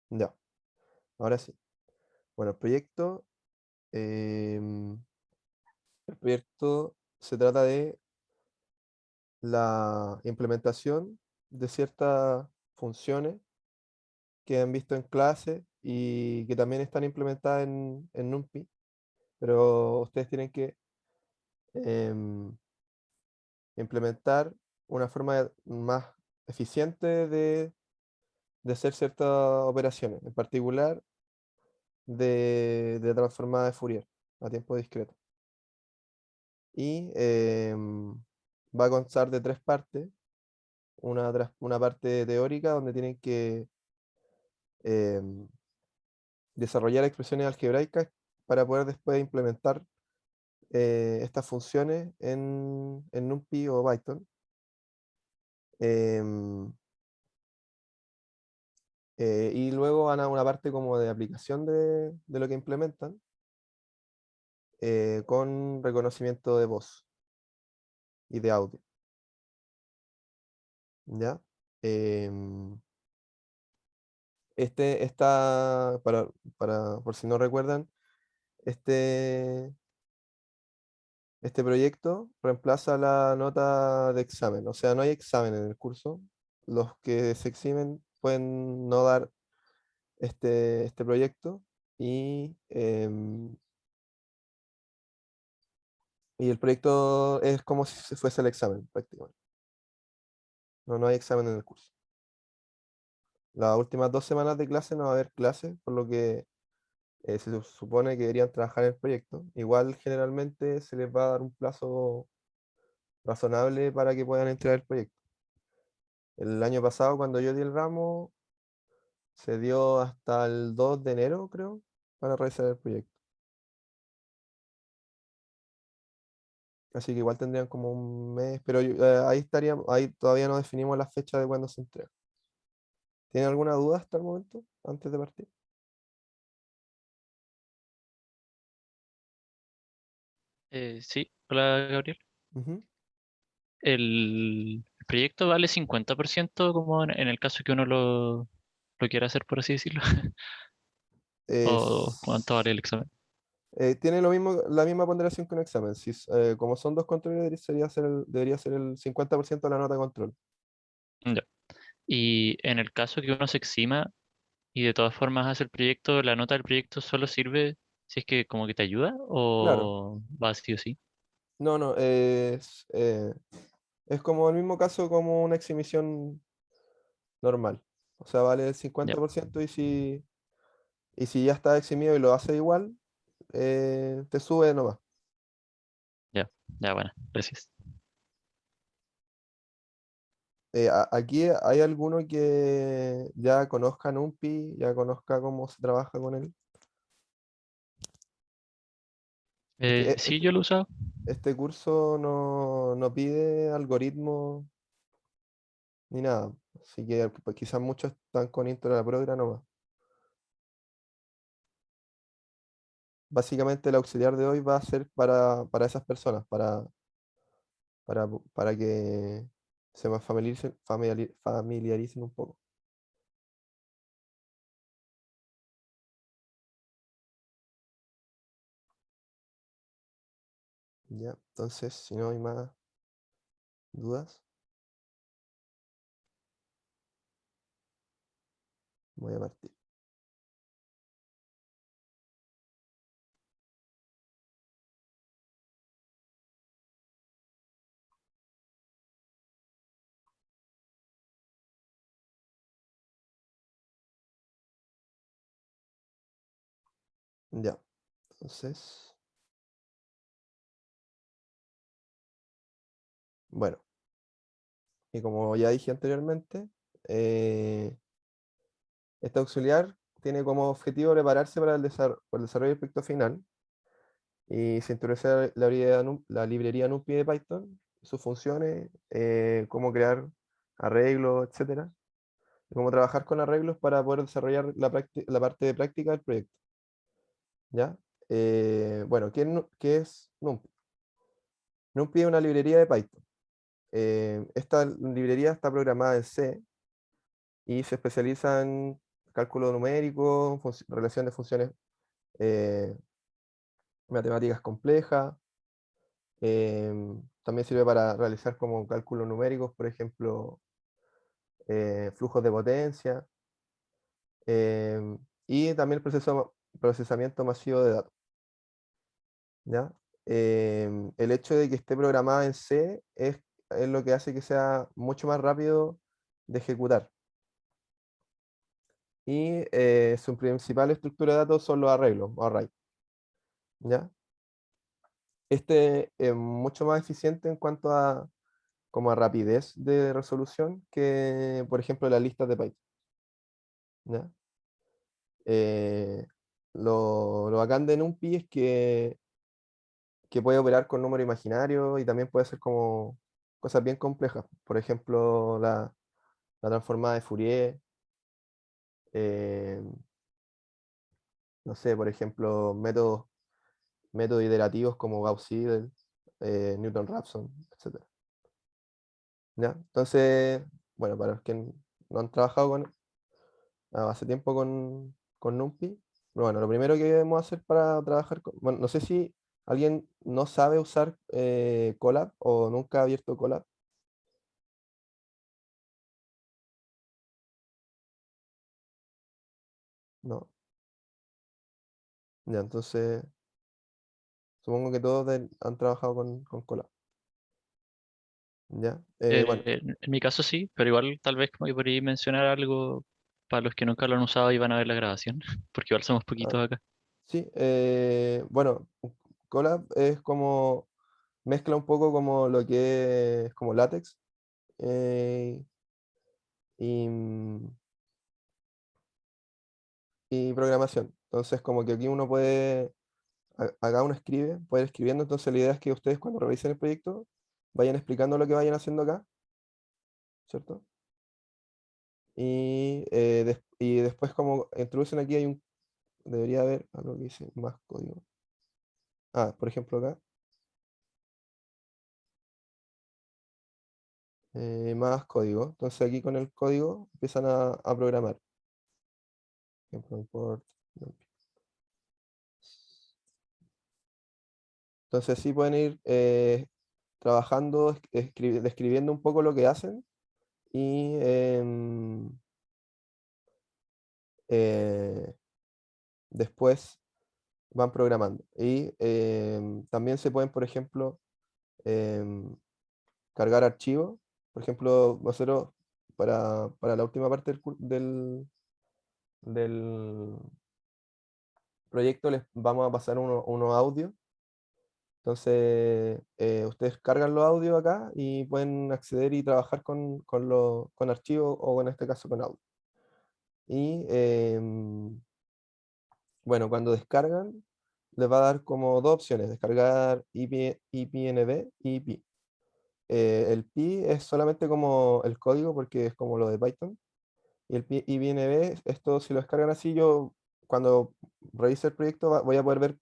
Ya, ahora sí. Bueno, em, el proyecto se trata de la implementación de ciertas funciones que han visto en clase y que también están implementadas en NumPy, pero ustedes tienen que em, implementar una forma más eficiente de hacer ciertas operaciones, en particular de transformada de Fourier a tiempo discreto. Y va a constar de tres partes. Una parte teórica donde tienen que em, desarrollar expresiones algebraicas para poder después implementar estas funciones en NumPy o Python. Em, y luego van a una parte como de aplicación de lo que implementan con reconocimiento de voz y de audio. ¿Ya? Em, este está, por si no recuerdan, este, este proyecto reemplaza la nota de examen. O sea, no hay examen en el curso. Los que se eximen pueden no dar este proyecto y, y el proyecto es como si se fuese el examen prácticamente. No hay examen en el curso. Las últimas 2 semanas de clase no va a haber clases, por lo que se supone que deberían trabajar en el proyecto. Igual generalmente se les va a dar un plazo razonable para que puedan entregar el proyecto. El año pasado, cuando yo di el ramo, se dio hasta el 2 de enero, creo, para realizar el proyecto. Así que igual tendrían como un mes, pero ahí estaríamos, ahí todavía no definimos la fecha de cuándo se entrega. ¿Tienen alguna duda hasta el momento, antes de partir? Sí, hola Gabriel. Ujú. El proyecto vale 50% como en el caso que uno lo quiera hacer, por así decirlo. ¿O cuánto vale Es- el examen? tiene lo mismo, la misma ponderación que un examen. Si, como son dos controles, debería ser el 50% de la nota de control. Ya. Y en el caso que uno se exima y de todas formas hace el proyecto, ¿la nota del proyecto solo sirve si es que como que te ayuda Claro, o va sí o sí? no, no, es como el mismo caso como una exhibición normal. O sea, vale el Ya, 50% y si ya está eximido y lo hace igual, te sube nomás. ya, ya, bueno, gracias. Aquí hay alguno que ya conozca NumPy, ya conozca cómo se trabaja con él. Es que Sí, yo lo he usado. este curso no pide algoritmos ni nada. Así que pues, quizás muchos están con Intro a la Progra nomás. Básicamente el auxiliar de hoy va a ser para esas personas, para que se más familiaricen un poco. ¿Ya? Entonces, si no hay más dudas, voy a partir. Ya, entonces, bueno, y como ya dije anteriormente, eh, este auxiliar tiene como objetivo prepararse para para el desarrollo del proyecto final y se introduce la librería NumPy de Python, sus funciones, cómo crear arreglos, etcétera, y cómo trabajar con arreglos para poder desarrollar la parte de práctica del proyecto. ¿Ya? Bueno, ¿qué es NumPy? NumPy es una librería de Python. Esta librería está programada en C y se especializa cálculo numérico, relación de funciones eh, matemáticas complejas. También sirve para realizar como cálculos numéricos, por ejemplo, flujos de potencia. Y también el procesamiento masivo de datos. ¿Ya? El hecho de que esté programada en C es lo que hace que sea mucho más rápido de ejecutar. Y su principal estructura de datos son los arreglos, o array. ¿Ya? Este es mucho más eficiente en cuanto a, como a rapidez de resolución que, por ejemplo, las listas de Python. ¿Ya? Eh, lo bacán de NumPy es que puede operar con números imaginarios y también puede hacer como cosas bien complejas. Por ejemplo, la transformada de Fourier. eh, no sé, por ejemplo, métodos iterativos como Gauss-Seidel, Newton-Raphson, etc. ¿Ya? Entonces, bueno, para los que no han trabajado hace tiempo con NumPy, bueno, lo primero que debemos hacer para trabajar bueno, no sé si alguien no sabe usar Colab o nunca ha abierto Colab. No. Ya, entonces supongo que todos han trabajado con Colab. Ya, bueno, En mi caso sí, pero igual tal vez como que podría mencionar algo para los que nunca lo han usado y van a ver la grabación, porque igual somos ah, poquitos acá. sí, bueno, Colab es como, mezcla un poco como lo que es como látex eh, y, y programación. Entonces, como que aquí uno puede, acá uno escribe, puede ir escribiendo, entonces la idea es que ustedes cuando revisen el proyecto vayan explicando lo que vayan haciendo acá, ¿cierto? Y después como introducen aquí debería haber algo que dice más código. Ah, por ejemplo acá, más código. Entonces aquí con el código empiezan a programar. Por ejemplo, import, numpy. Entonces sí pueden ir trabajando, describiendo un poco lo que hacen y eh, después van programando. Y también se pueden, por ejemplo, em, cargar archivos. Por ejemplo, nosotros para la última parte del proyecto les vamos a pasar unos audios. Entonces, ustedes cargan los audios acá y pueden acceder y trabajar con archivos o en este caso con audio. Y bueno, cuando descargan, les va a dar como dos opciones, descargar IPNB y pi. El pi es solamente como el código porque es como lo de Python. Y el IPNB, esto si lo descargan así, yo cuando revise el proyecto voy a poder ver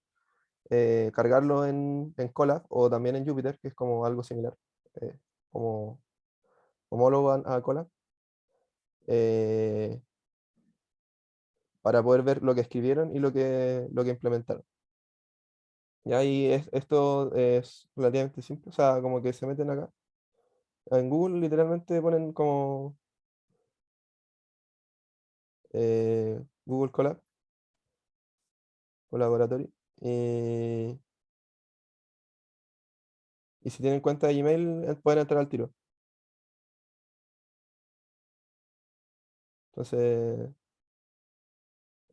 cargarlo en Colab o también en Jupyter, que es como algo similar, eh, como homólogo a Colab, eh, para poder ver lo que escribieron y lo que implementaron. Y ahí esto es relativamente simple, o sea, como que se meten acá. En Google literalmente ponen como Google Colab o Laboratory. Y si tienen cuenta de Gmail, pueden entrar al tiro. Entonces,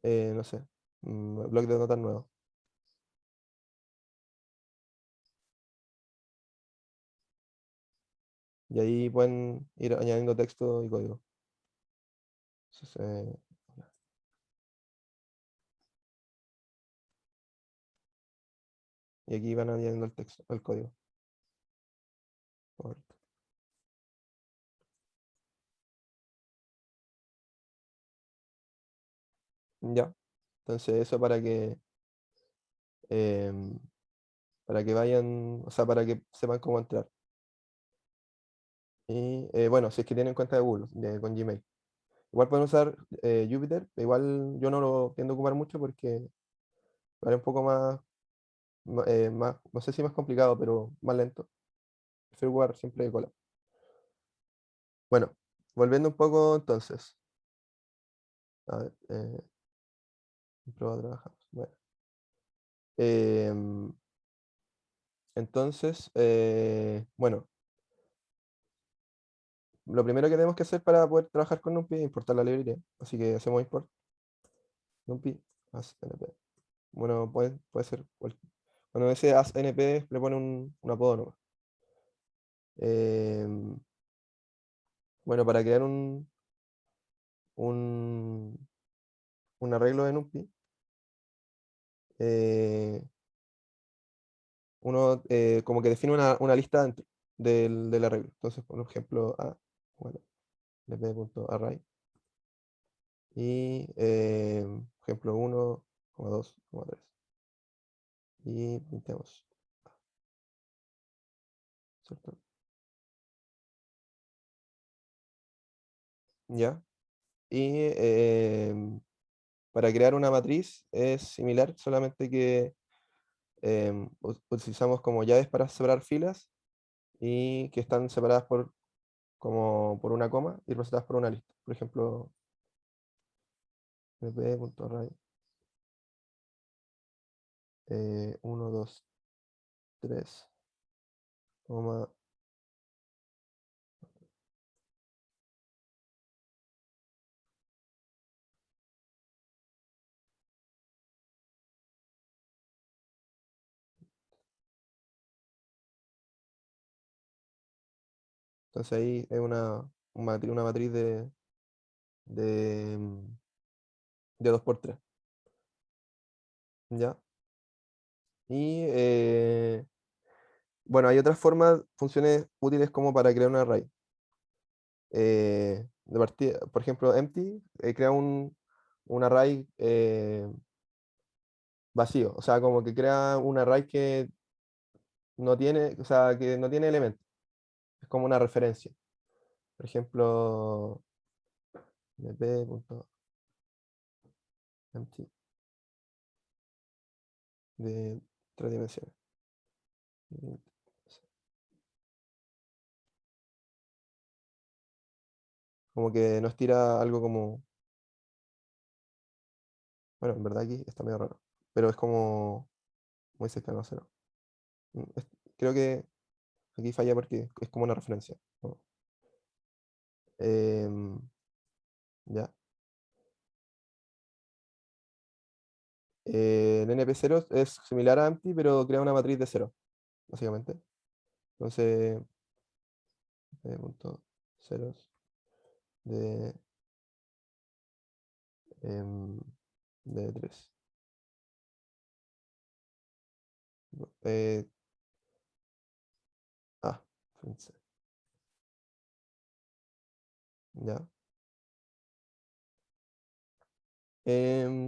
no sé, blog de notas nuevo. Y ahí pueden ir añadiendo texto y código. Entonces, y aquí van añadiendo el texto, el código. Correcto. Ya. Entonces eso em, para que vayan, o sea, para que sepan cómo entrar. Y bueno, si es que tienen cuenta de Google, con Gmail. Igual pueden usar Jupyter, igual yo no lo tiendo a ocupar mucho porque vale un poco más, no sé si más complicado, pero más lento. Prefiero ocupar siempre Colab. Bueno, volviendo un poco entonces. A ver, prueba trabajamos. Bueno. em, entonces, bueno, lo primero que tenemos que hacer para poder trabajar con NumPy es importar la librería. Así que hacemos import NumPy as np. Bueno, puede ser bueno, ese as np le pone un apodo nomás. Em, bueno, para crear un, un arreglo de NumPy, eh, uno como que define una lista dentro del arreglo. Entonces, por ejemplo, bueno, np.array y ejemplo 1, 2, 3 y pintemos, ¿cierto? Ya. Y para crear una matriz es similar, solamente que utilizamos como llaves para separar filas y que están separadas como por una coma y representadas por una lista. Por ejemplo, np.array 1, 2, 3, coma. Entonces ahí es una matriz de, mm, de 2 por 3. ¿Ya? Y bueno, hay otras formas, funciones útiles como para crear un array. De partida, por ejemplo, empty crea un array vacío, o sea, como que crea un array que no tiene, o sea, que no tiene elementos. Es como una referencia. Por ejemplo, mp.empty de 3 dimensiones. Como que nos tira algo como, bueno, en verdad aquí está medio raro, pero es como muy cercano a cero. Creo que aquí falla porque es como una referencia, ¿no? Em, ya. El NP0 es similar a empty, pero crea una matriz de cero, básicamente. Entonces, punto ceros de, em, de 3. Eh, ah, fíjense, ya.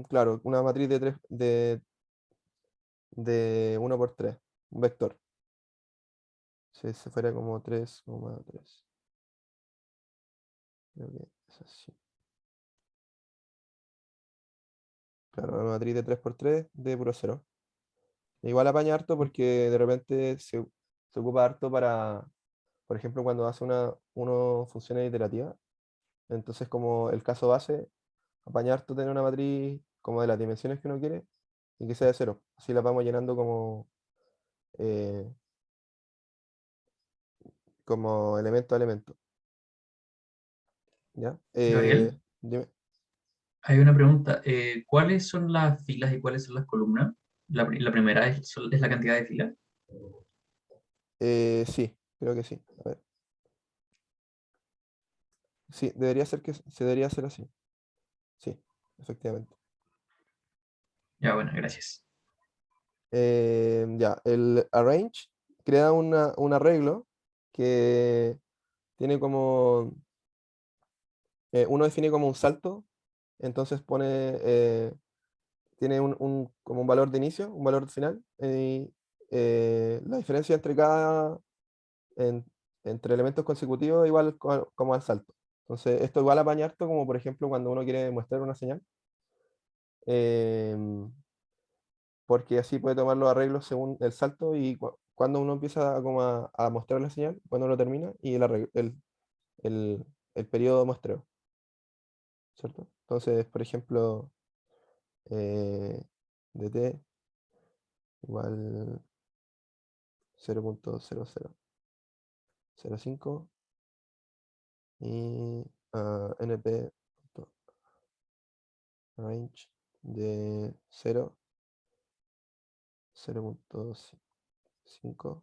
Claro, una matriz de 3 de 1 por 3, un vector. Si se fuera como 3,3. Creo que es así. Claro, una matriz de 3 por 3 de puro cero. Igual apaña harto porque de repente se ocupa harto para, por ejemplo, cuando hace uno funciones iterativas. Entonces, como el caso base, apaña harto tener una matriz como de las dimensiones que uno quiere y que sea de cero. Así la vamos llenando eh, como elemento a elemento. ¿Ya? Gabriel, Dime. hay una pregunta. ¿Cuáles son las filas y cuáles son las columnas? La primera es la cantidad de filas. Sí, creo que sí. A ver. Sí, se debería hacer así. Sí, efectivamente. Ya, bueno, gracias. Ya, el arrange crea un arreglo que tiene uno define como un salto, entonces tiene como un valor de inicio, un valor final, y la diferencia entre entre elementos consecutivos es igual como al salto. Entonces, esto igual apaña harto como, por ejemplo, cuando uno quiere mostrar una señal, em, porque así puede tomar los arreglos según el salto y cuando uno empieza como a mostrar la señal, cuando uno termina y el, el periodo de muestreo, ¿cierto? Entonces, por ejemplo, dt igual 0.0005 y np range de 0, 0.5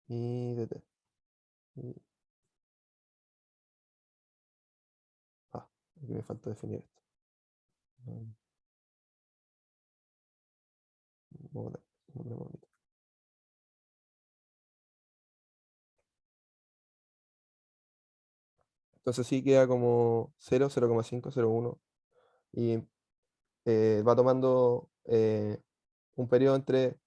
y dt. Y, aquí me falta definir esto. Nombre bonito. Entonces sí queda como 0, 0,5, 0,1 y va tomando un periodo entre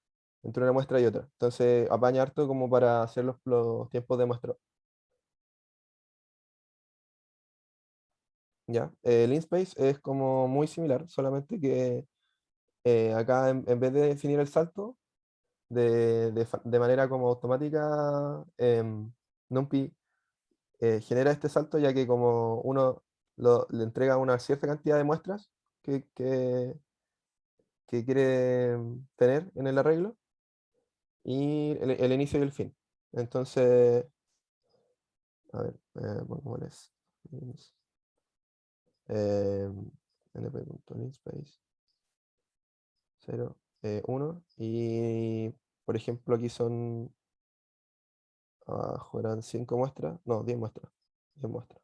una muestra y otra. Entonces apaña harto como para hacer los tiempos de muestra. ¿Ya? El InSpace es como muy similar, solamente que acá en vez de definir el salto de manera como automática, NumPy genera este salto ya que como uno le entrega una cierta cantidad de muestras que, que, que quiere tener en el arreglo y el inicio y el fin. Entonces, a ver, pongámosles np.linspace 0, 1 y por ejemplo aquí son, abajo eran 5 muestras, no, 10 muestras, 10 muestras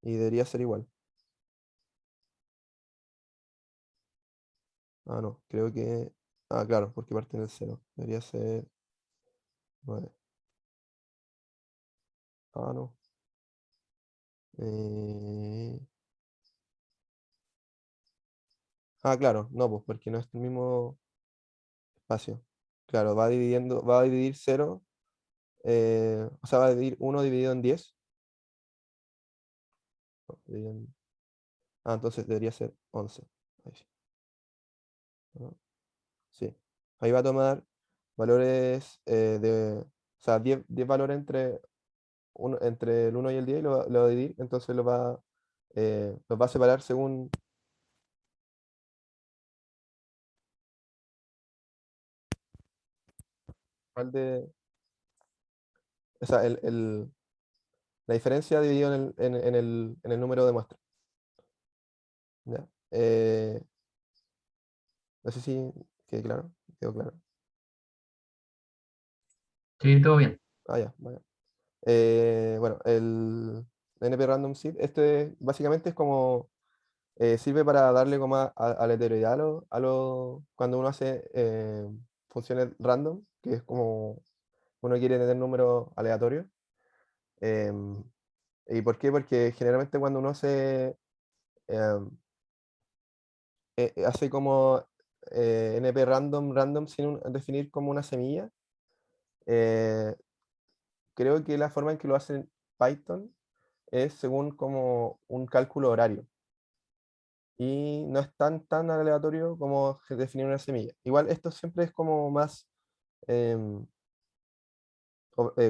y debería ser igual. No, creo que, claro, porque parte del 0, debería ser 9. No. Eh, claro, no, pues porque no es el mismo espacio. Claro, va a dividir 0, o sea, va a dividir 1 dividido en 10. No, entonces debería ser 11. Ahí sí. ¿No? Sí. Ahí va a tomar valores o sea, 10 valores entre el 1 y el 10 y lo va a dividir, entonces los va a separar según cuál o sea, la diferencia dividido en el número de muestras. ¿Ya? No sé si quedó claro. Sí, todo bien. Ya, vaya. Bueno, el NP Random Seed, básicamente es como, sirve para darle como aleatoriedad cuando uno hace funciones random, que es como uno quiere tener números aleatorios. Em, ¿Y por qué? Porque generalmente cuando uno em, hace como NP random sin definir como una semilla, eh, creo que la forma en que lo hacen Python es según como un cálculo horario y no es tan aleatorio como definir una semilla. Igual esto siempre es como más em,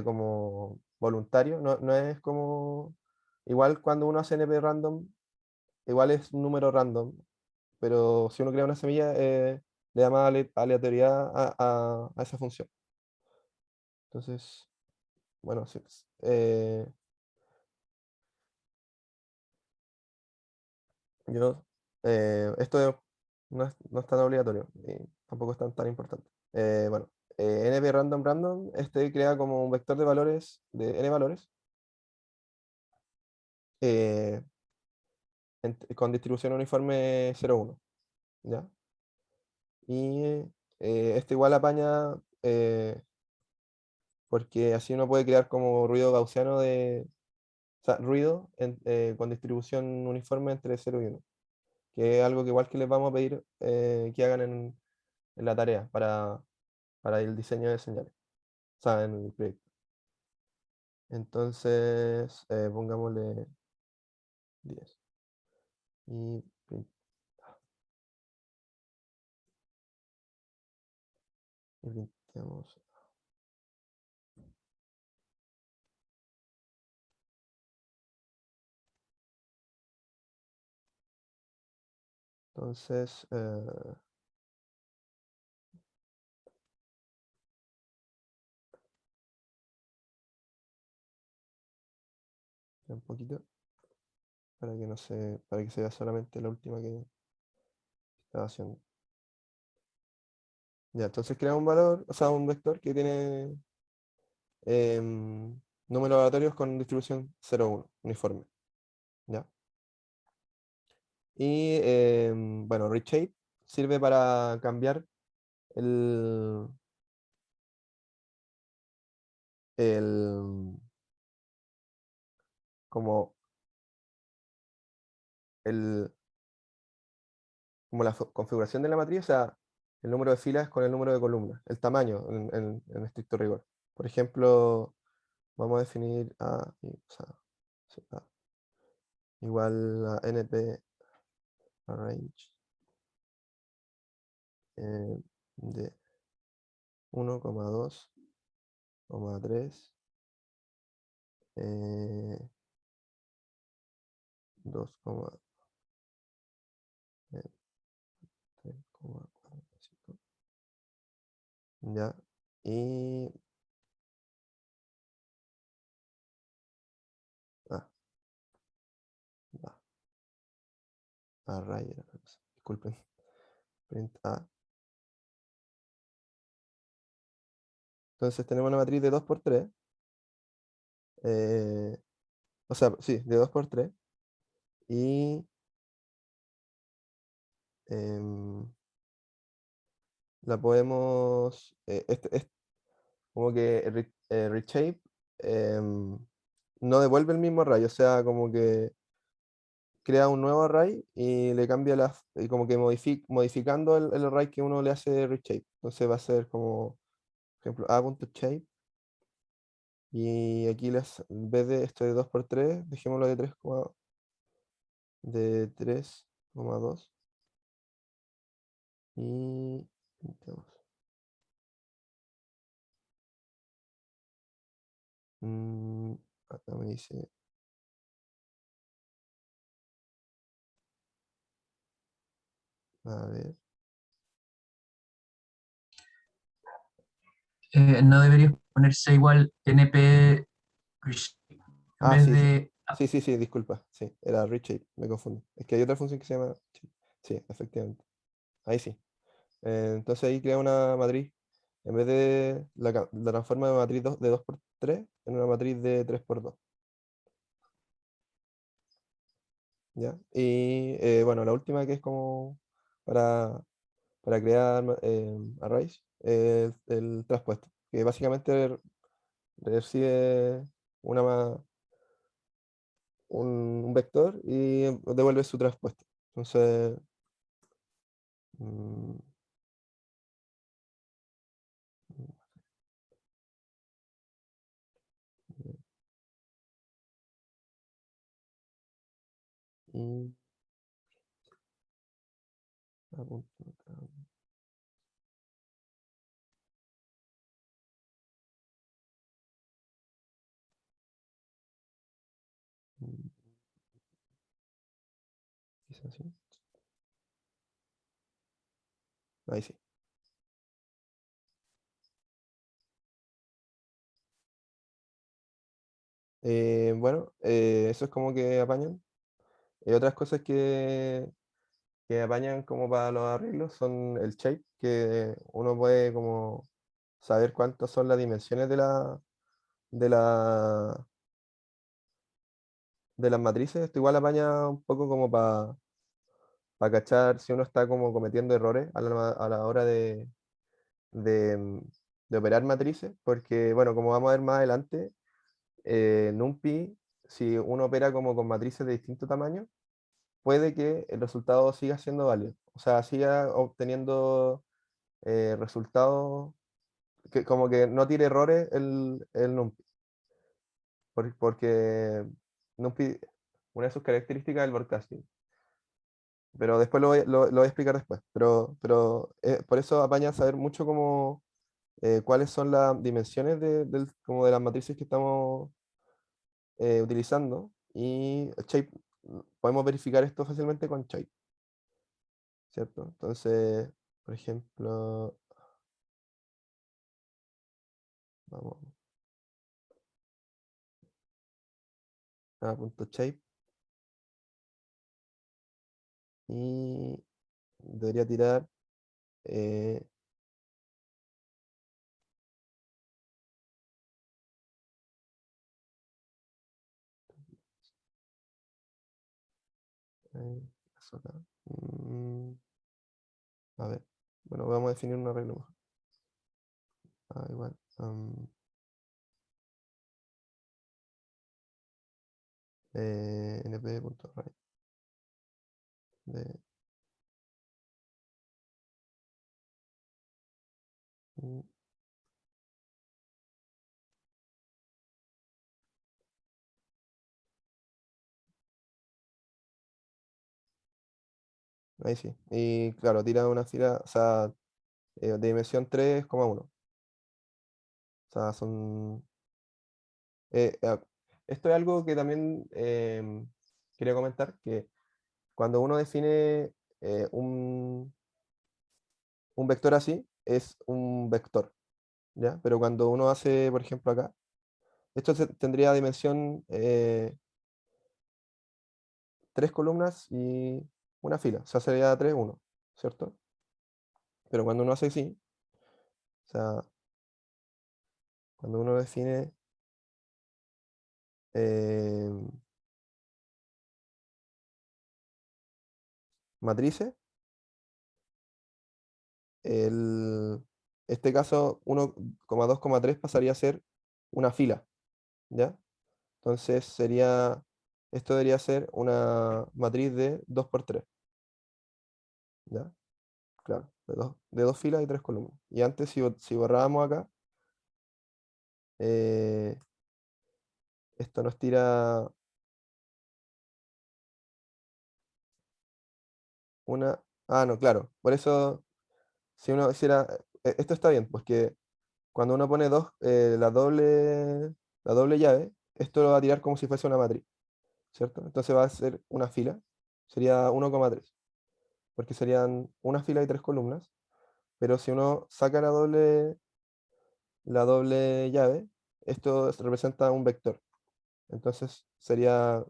como voluntario, no es como, igual cuando uno hace NP random, igual es un número random, pero si uno crea una semilla, le da más aleatoriedad a esa función. Entonces, bueno, sí, esto no es tan obligatorio y tampoco es tan importante. Bueno, NP random, crea como un vector de valores, de n valores, eh, con distribución uniforme 0,1, ¿ya? Y esto igual apaña, porque así uno puede crear como ruido gaussiano o sea, ruido con distribución uniforme entre 0 y 1, que es algo que igual que les vamos a pedir que hagan en la tarea para el diseño de señales, o sea, en el proyecto. Entonces, pongámosle 10. Y printeamos. Entonces, un poquito para que no se, para que se vea solamente la última que estaba haciendo. Ya, entonces crea un valor, o sea, un vector que tiene números aleatorios con distribución 0,1, uniforme. ¿Ya? Y bueno, reshape sirve para cambiar el, el como el como la configuración de la matriz, o sea, el número de filas con el número de columnas, el tamaño en estricto rigor. Por ejemplo, vamos a definir o sea, sí, igual a np arrange de 1,2, 3, 2,3,45. Ya. Y ah, va, array era la cosa. Disculpen. Print A. Entonces tenemos una matriz de 2 por 3. O sea, sí, de 2 por 3. Y em, la podemos. Este es como que reshape no devuelve el mismo array. O sea, como que crea un nuevo array y le cambia y como que modificando el array que uno le hace reshape. Entonces va a ser como, por ejemplo, a.shape. Y aquí en vez de esto de 2 por 3 dejémoslo de 3,2. Y pintemos. Acá me dice, a ver. No debería ponerse igual NP reshape en vez Sí, sí. de... Sí, disculpa. Sí, era reshape, me confundí. Es que hay otra función que se llama shape. Sí, efectivamente. Ahí sí. Entonces ahí crea una matriz. En vez de la transforma de matriz de 2 por 3 en una matriz de 3 por 2. ¿Ya? Y bueno, la última que es como para, para crear arrays, el traspuesto, que básicamente recibe una, un vector y devuelve su traspuesto. Entonces, mm, y apunto acá. Mm, quizás así. Ahí sí. Bueno, eso es como que apañan. Otras cosas que apañan como para los arreglos son el shape, que uno puede como saber cuántas son las dimensiones de la, de las matrices. Esto igual apaña un poco como para cachar si uno está como cometiendo errores a la hora de, mm, de operar matrices, porque bueno, como vamos a ver más adelante, NumPy, si uno opera como con matrices de distinto tamaño, puede que el resultado siga siendo válido. O sea, siga obteniendo resultados que como que no tire errores el NumPy. porque una de sus características es el broadcasting. Pero después lo voy a explicar después. Pero por eso apaña saber mucho como cuáles son las dimensiones como de las matrices que estamos utilizando. Y Shape, podemos verificar esto fácilmente con Shape, ¿cierto? Entonces, por ejemplo, vamos a punto .shape y debería tirar eso acá. A ver, bueno, vamos a definir un arreglo mejor. Igual. np.write de mm, ahí sí. Y claro, tira una fila, o sea, de dimensión 3,1. O sea, son. eh, ah, Esto es algo que también quería comentar, que cuando uno define un vector así, es un vector, ¿ya? Pero cuando uno hace, por ejemplo, acá, esto tendría dimensión 3 columnas y una fila, o sea, sería 3, 1, ¿cierto? Pero cuando uno hace así, o sea, cuando uno define eh, matrices, el, este caso 1,2,3 pasaría a ser una fila, ¿ya? Entonces esto debería ser una matriz de 2 por 3, ¿ya? Claro, de dos filas y 3 columnas. Y antes, si borrábamos acá, eh, esto nos tira una. Ah, no, claro. Por eso, si uno hiciera. Esto está bien, porque cuando uno pone la doble llave, esto lo va a tirar como si fuese una matriz, ¿cierto? Entonces va a ser una fila, sería 1,3, porque serían una fila y 3 columnas. Pero si uno saca la doble llave, esto representa un vector. Entonces sería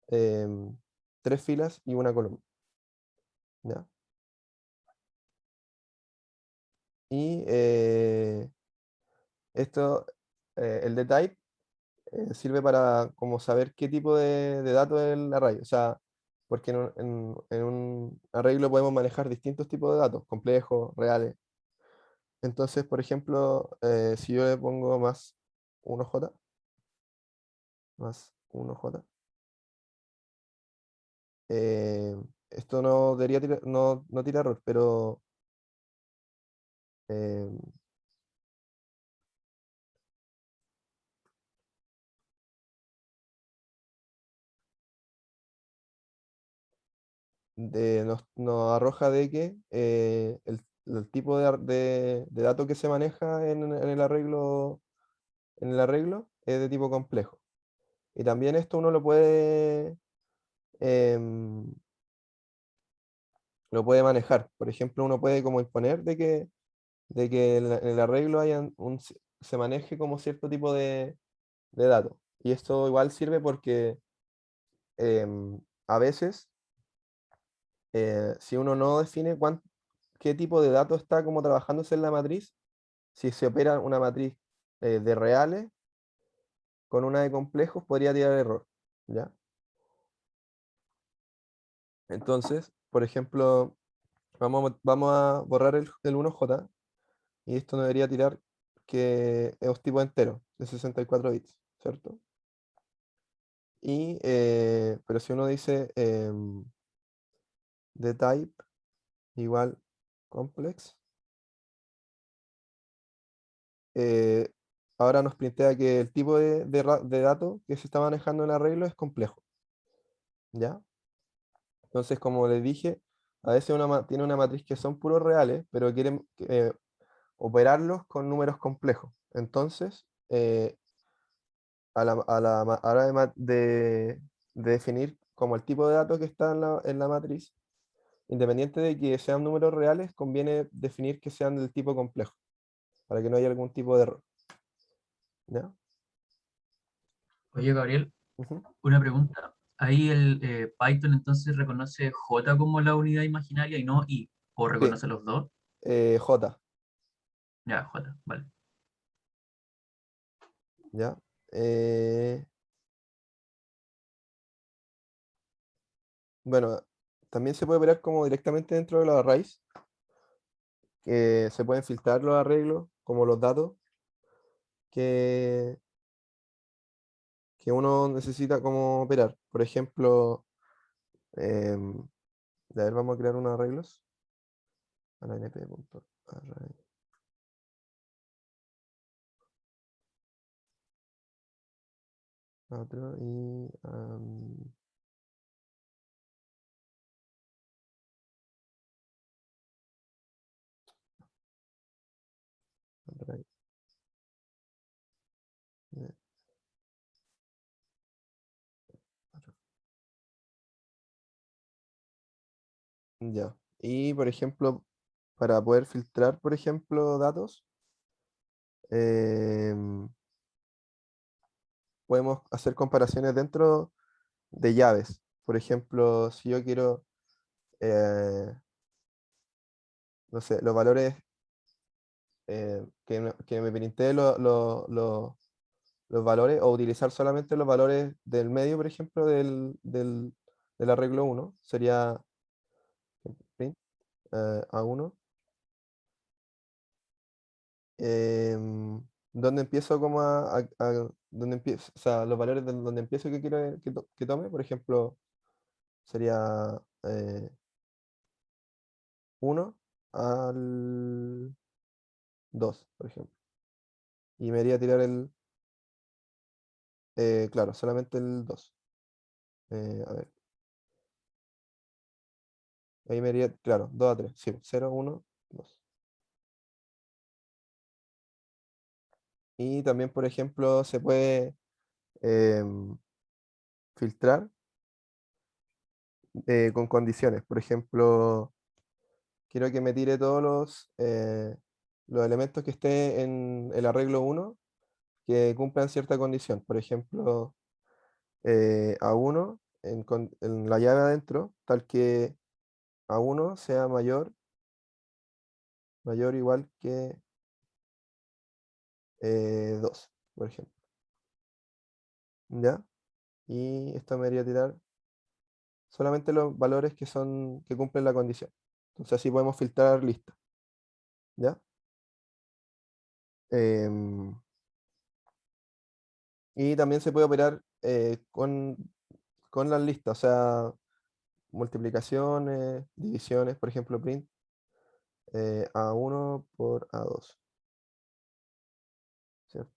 em, 3 filas y una columna, ¿ya? Y el de type sirve para como saber qué tipo de dato es el array. O sea, porque en un arreglo podemos manejar distintos tipos de datos, complejos, reales. Entonces, por ejemplo, si yo le pongo más 1j, más 1j, esto no debería no tira error, pero eh, nos arroja de que el tipo de dato que se maneja en el arreglo es de tipo complejo. Y también esto uno em, lo puede manejar. Por ejemplo, uno puede como imponer de que en el arreglo se maneje como cierto tipo de datos. Y esto igual sirve porque a veces, si uno no define qué tipo de dato está como trabajándose en la matriz, si se opera una matriz de reales con una de complejos, podría tirar error, ¿ya? Entonces, por ejemplo, vamos a borrar el 1j y esto nos debería tirar que es tipo entero, de 64 bits, ¿cierto? Pero si uno dice the type igual complex, ahora nos plantea que el tipo de dato que se está manejando en el arreglo es complejo, ¿ya? Entonces, como les dije, a veces tiene una matriz que son puros reales, pero quieren operarlos con números complejos. Entonces, a la hora de definir como el tipo de datos que está en la matriz, independiente de que sean números reales, conviene definir que sean del tipo complejo, para que no haya algún tipo de error. ¿Ya? Oye, Gabriel, Ujú. una pregunta. Ahí el Python entonces reconoce J como la unidad imaginaria y no I, o Sí, reconoce los dos. J, Ya, J, vale. ¿ya? Eh, bueno, también se puede operar como directamente dentro de los arrays, que se pueden filtrar los arreglos, como los datos que, que uno necesita como operar. Por ejemplo, em, a ver, vamos a crear unos arreglos. Np.array. Otro y array, eh, array. Ya. Y por ejemplo, para poder filtrar, por ejemplo, datos, em, podemos hacer comparaciones dentro de llaves. Por ejemplo, si yo quiero, eh, no sé, los valores que me printee los valores, o utilizar solamente los valores del medio, por ejemplo, del arreglo 1, sería print A1, donde empiezo como donde empiezo, o sea, los valores donde empiezo que quiero que tome, por ejemplo, sería 1 al 2, por ejemplo. Y me iría a tirar claro, solamente el 2. A ver, ahí me iría, claro, 2 a 3, sí, 0, 1, 2. Y también, por ejemplo, se puede em, filtrar con condiciones. Por ejemplo, quiero que me tire todos los elementos que esté en el arreglo 1 que cumplan cierta condición. Por ejemplo, A1 en la llave adentro, tal que A1 sea mayor o igual que 2, por ejemplo. ¿Ya? Y esto me haría tirar solamente los valores que cumplen la condición. Entonces así podemos filtrar listas. ¿Ya? Em, y también se puede operar con las listas, o sea, multiplicaciones, divisiones, por ejemplo, print A1 por A2, ¿cierto?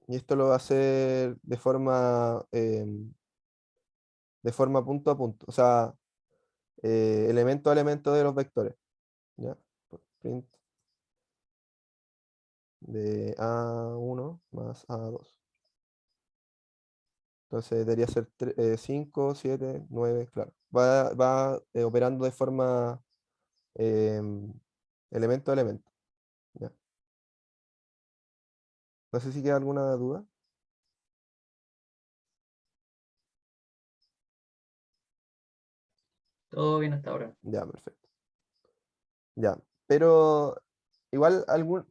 Y esto lo va a hacer de forma punto a punto, o sea, elemento a elemento de los vectores, ¿ya? Print de A1 más A2. Entonces debería ser 5, 7, 9, claro. Va operando de forma em, elemento a elemento. ¿Ya? No sé si queda alguna duda. Todo bien hasta ahora. Ya, perfecto. Ya, pero igual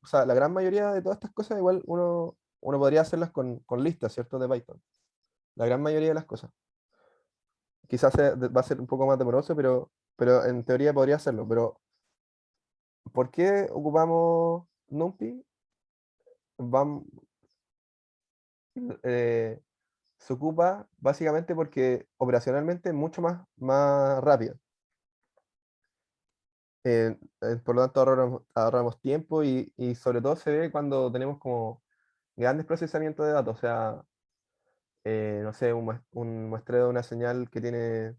o sea, la gran mayoría de todas estas cosas igual uno podría hacerlas con listas, ¿cierto? De Python. La gran mayoría de las cosas. Quizás va a ser un poco más demoroso, pero en teoría podría hacerlo. Pero ¿por qué ocupamos NumPy? Vam- eh, Se ocupa básicamente porque operacionalmente es mucho más rápido. Por lo tanto ahorramos tiempo y sobre todo se ve cuando tenemos como grandes procesamientos de datos, o sea, no sé, un muestreo de una señal que tiene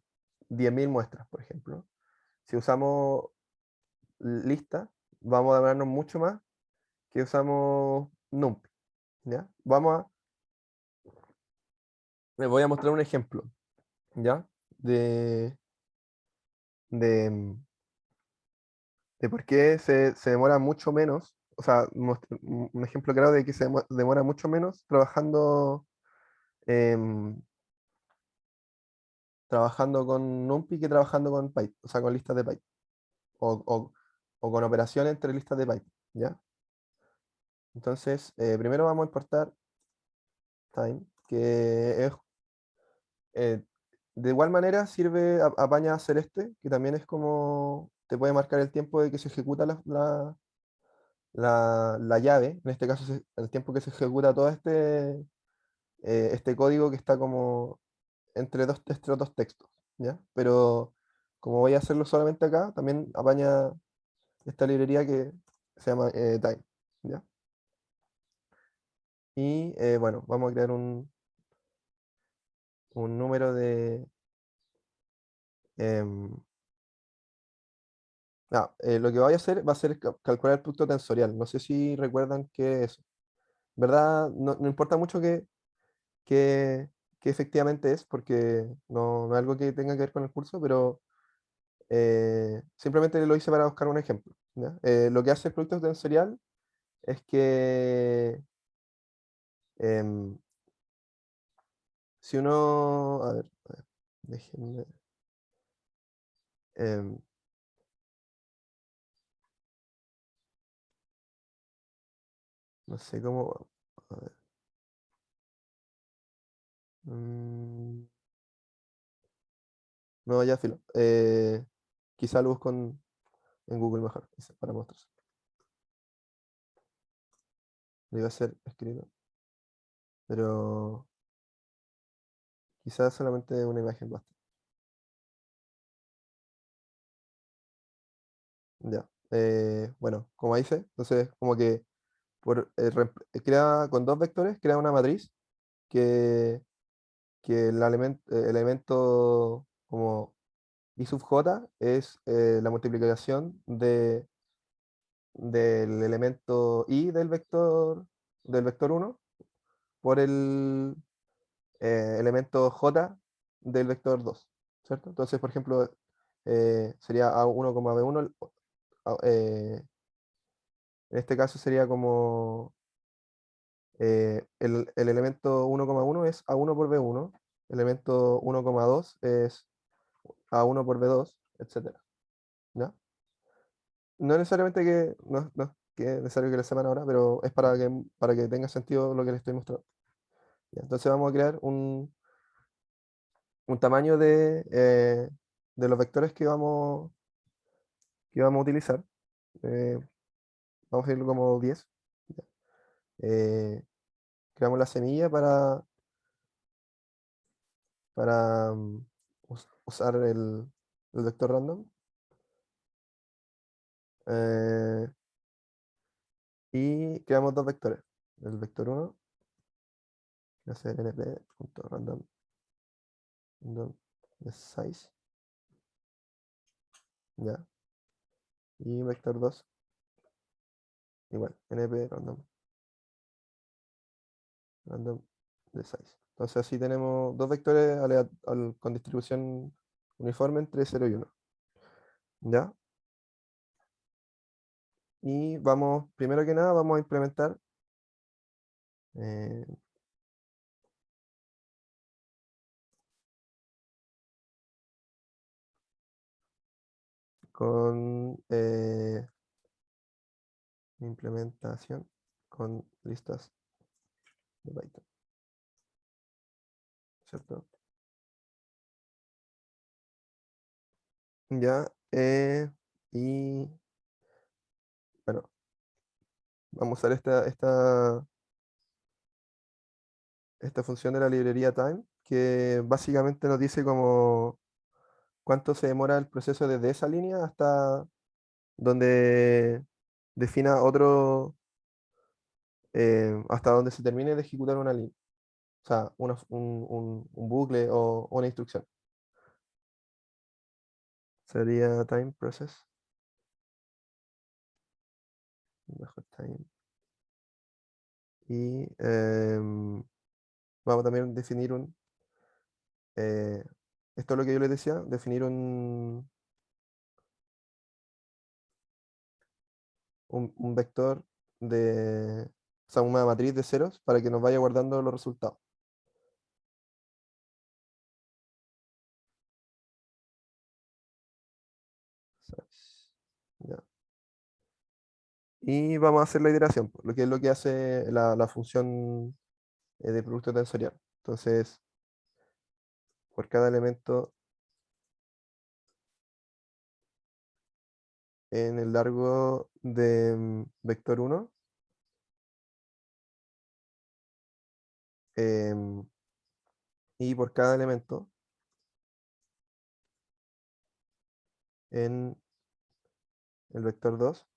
10.000 muestras, por ejemplo. Si usamos lista, vamos a demorarnos mucho más que usamos NumPy, ¿ya? Les voy a mostrar un ejemplo, ¿ya? De, mm, de por qué se demora mucho menos, o sea, un ejemplo claro de que demora mucho menos em, trabajando con NumPy que trabajando con Python, o sea, con listas de Python, o con operaciones entre listas de Python, ¿ya? Entonces, primero vamos a importar time, que es, eh, de igual manera sirve apaña celeste, que también es como, te puede marcar el tiempo de que se ejecuta la llave, en este caso el tiempo que se ejecuta todo este código que está como entre estos dos textos, ¿ya? Pero como voy a hacerlo solamente acá, también apaña esta librería que se llama time, ¿ya? Y bueno, vamos a crear un número de... em, lo que voy a hacer va a ser calcular el producto tensorial. No sé si recuerdan qué es. ¿Verdad? No importa mucho qué, qué efectivamente es, porque no es algo que tenga que ver con el curso, pero simplemente lo hice para buscar un ejemplo, ¿ya? Lo que hace el producto tensorial es que em, si uno... A ver, déjenme... em, no sé cómo... A ver, mm, no, ya filo. Quizá lo busco en Google mejor, quizá, para mostrar. Lo iba a ser escrito, pero quizás solamente una imagen basta. Ya. Bueno, como dice, entonces como que crea con dos vectores, crea una matriz que, que el elemento como i sub j es la multiplicación del elemento i del vector 1 por el elemento j del vector 2, ¿cierto? Entonces, por ejemplo, sería a1, b1, en este caso sería como el elemento 1,1 es a1 por b1, el elemento 1,2 es a1 por b2, etcétera, ¿ya? No necesariamente no es que es necesario que lo sepan ahora, pero es para que tenga sentido lo que les estoy mostrando. ¿Ya? Entonces vamos a crear un tamaño de los vectores que vamos a utilizar. Eh, Vamos a irlo como 10. ¿Ya? Eh, Creamos la semilla para usar el vector random. eh, y creamos dos vectores. El vector 1 va a ser np.random de size. ¿Ya? Y vector 2 igual, np random de size. Entonces así tenemos dos vectores con distribución uniforme entre 0 y 1. ¿Ya? Y primero que nada, vamos a implementar eh, con implementación con listas de Python, ¿cierto? Ya, y bueno, vamos a usar esta función de la librería time, que básicamente nos dice como cuánto se demora el proceso desde esa línea hasta donde defina hasta donde se termine de ejecutar una línea. O sea, un bucle o una instrucción. Sería time process. Bajo time. Y vamos también a definir esto es lo que yo les decía, definir un vector o sea, una matriz de ceros para que nos vaya guardando los resultados. Ya. Y vamos a hacer la iteración, lo que es lo que hace la función de producto tensorial. Entonces, por cada elemento en el largo de vector 1, y por cada elemento en el vector 2,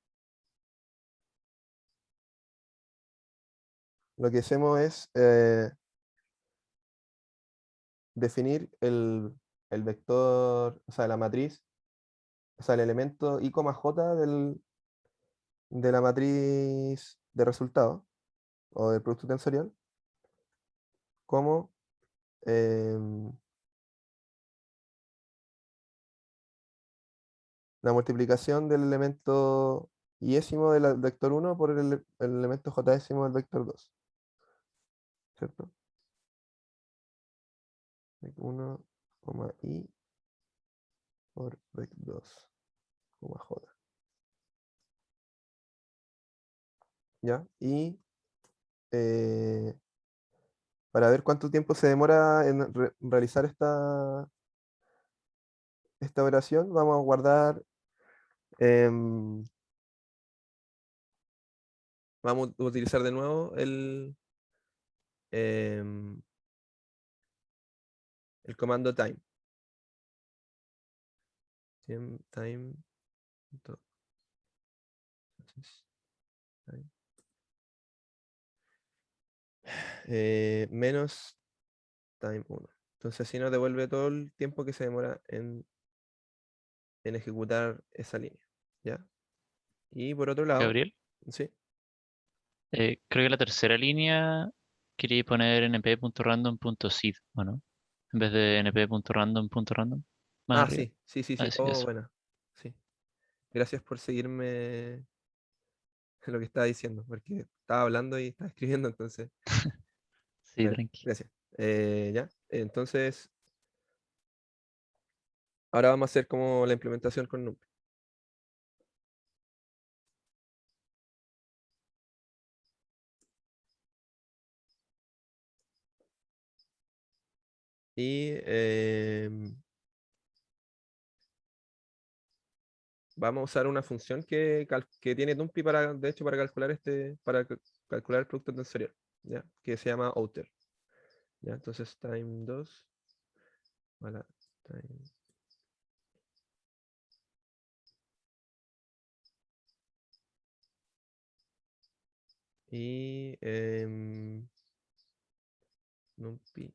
lo que hacemos es definir el vector, o sea, la matriz, o sea, el elemento i, j de la matriz de resultado o del producto tensorial como em, la multiplicación del elemento iésimo del vector 1 por el elemento jésimo del vector 2, ¿cierto? 1, i por vector 2, j. ¿Ya? Y para ver cuánto tiempo se demora en realizar esta operación, vamos a guardar, em, vamos a utilizar de nuevo em, el comando time. Time, entonces, time, menos time 1. Entonces así nos devuelve todo el tiempo que se demora en ejecutar esa línea. ¿Ya? Y por otro lado, Gabriel, sí. creo que la tercera línea quería poner np.random.seed, ¿o no? En vez de np.random.random, más Ah, arriba. sí, sí, sí, sí. Así, Oh, eso. bueno. Sí. Gracias por seguirme lo que estaba diciendo, porque estaba hablando y estaba escribiendo, entonces. Sí, Bueno, tranqui. gracias. Ya. Entonces, ahora vamos a hacer como la implementación con NumPy. Y vamos a usar una función que tiene NumPy para, de hecho, para calcular calcular el producto tensorial, ¿ya? Que se llama outer. ¿Ya? Entonces, time 2, para time. Y NumPy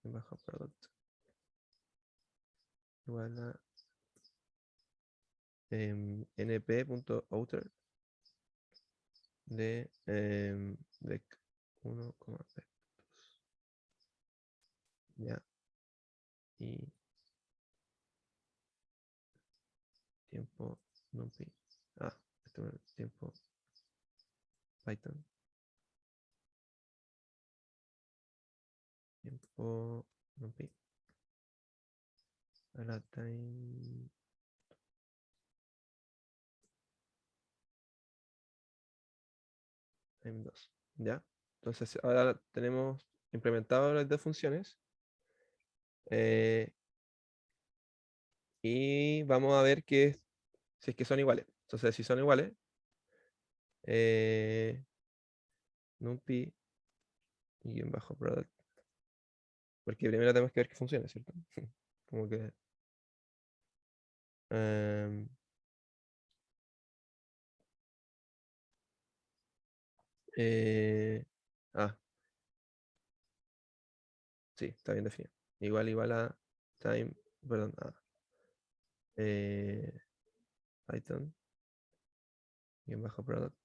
bajo product igual a np.outer de vec 1, vec 2. Ya. Y tiempo NumPy. Ah, esto es tiempo Python. Tiempo NumPy. A la time. Time 2. ¿Ya? Entonces ahora tenemos implementado las dos funciones. Y vamos a ver si es que son iguales. Entonces, si son iguales, eh, NumPy y en bajo product. Porque primero tenemos que ver que funcione, ¿cierto? Como que em, Eh, ah, sí, está bien definido. Igual a time, perdón, eh, Python, bien bajo product.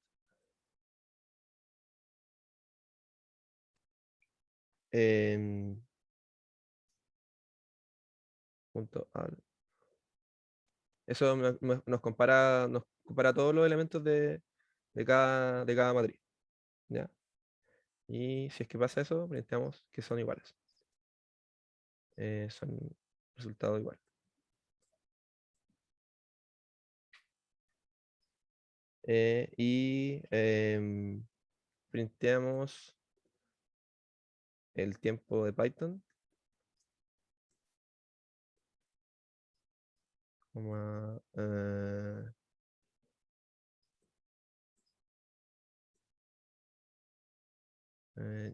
em, punto al. Eso nos compara todos los elementos de cada matriz. ¿Ya? Y si es que pasa eso, planteamos que son iguales. Son resultados iguales. Y printeamos el tiempo de Python. Coma,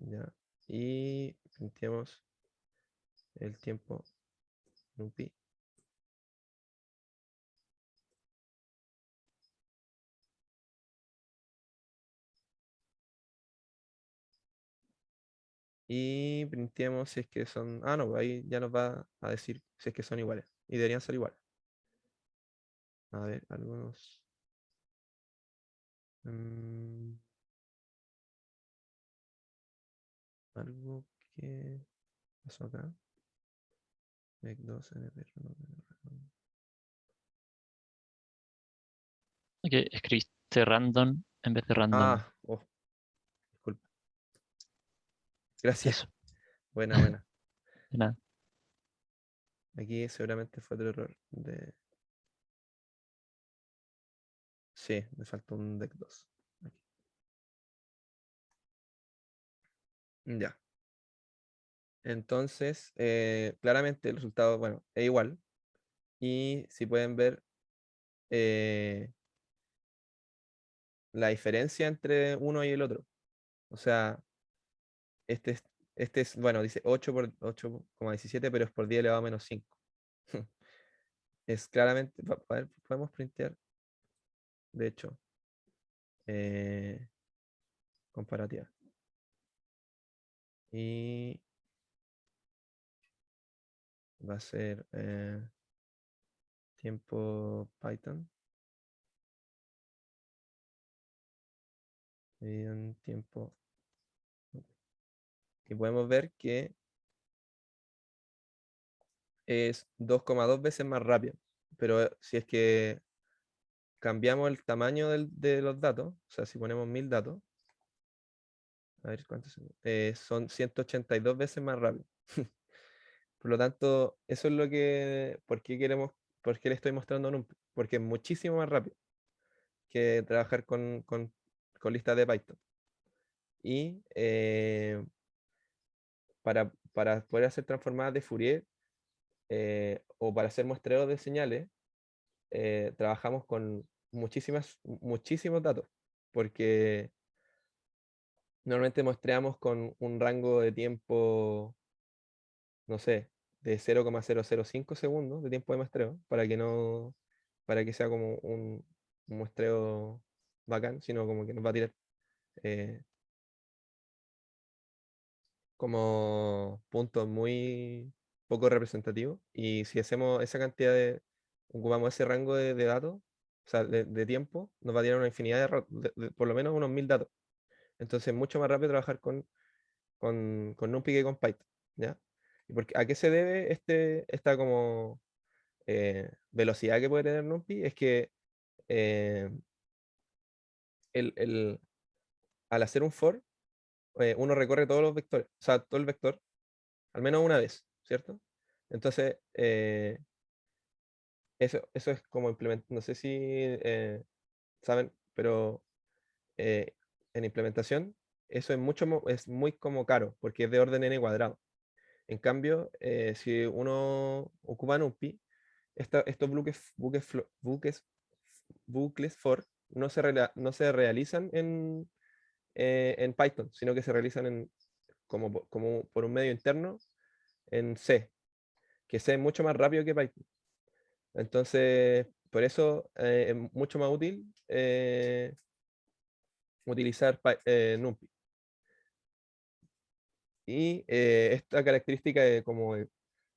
ya. Y printeamos el tiempo NumPy. Y printeamos si es que son. Ah, no, ahí ya nos va a decir si es que son iguales. Y deberían ser iguales. A ver, algunos. Algo que pasó acá. Vec2, NP. Ok, escribiste random en vez de random. Oh, disculpa. Gracias. Eso, Buena. de nada. Aquí seguramente fue otro error. Sí, me faltó un deck 2. Aquí. Ya. Entonces, claramente el resultado, bueno, es igual. Y si pueden ver la diferencia entre uno y el otro. O sea, este es, este es, bueno, dice 8 por 8,17, pero es por 10 elevado a menos 5. Es claramente, a ver, podemos printear, de hecho, comparativa. Y va a ser tiempo Python dividido en tiempo. Y podemos ver que es 2,2 veces más rápido. Pero si es que cambiamos el tamaño de los datos, o sea, si ponemos 1000 datos, a ver cuántos son, son 182 veces más rápido. Por lo tanto, eso es lo que, por qué le estoy mostrando NumPy? Porque es muchísimo más rápido que trabajar con listas de Python. Y para poder hacer transformadas de Fourier o para hacer muestreos de señales, trabajamos con muchísimos datos, porque normalmente muestreamos con un rango de tiempo, no sé, de 0,005 segundos de tiempo de muestreo, para que sea como un muestreo bacán, sino como que nos va a tirar eh, como puntos muy poco representativos. Y si hacemos esa cantidad ocupamos ese rango de datos, o sea, de tiempo, nos va a tirar una infinidad por lo menos unos 1000 datos. Entonces es mucho más rápido trabajar con NumPy que con Python, ¿ya? ¿A qué se debe esta como velocidad que puede tener NumPy? Es que eh, el, al hacer un for, uno recorre todos los vectores, o sea, todo el vector, al menos una vez, ¿cierto? Entonces, eso es como implementar, no sé si saben, pero en implementación eso es muy como caro, porque es de orden n cuadrado. En cambio, si uno ocupa NumPy, estos bucles for no se realizan en Python, sino que se realizan como por un medio interno en C, que C es mucho más rápido que Python. Entonces, por eso es mucho más útil utilizar NumPy. Y esta característica de como de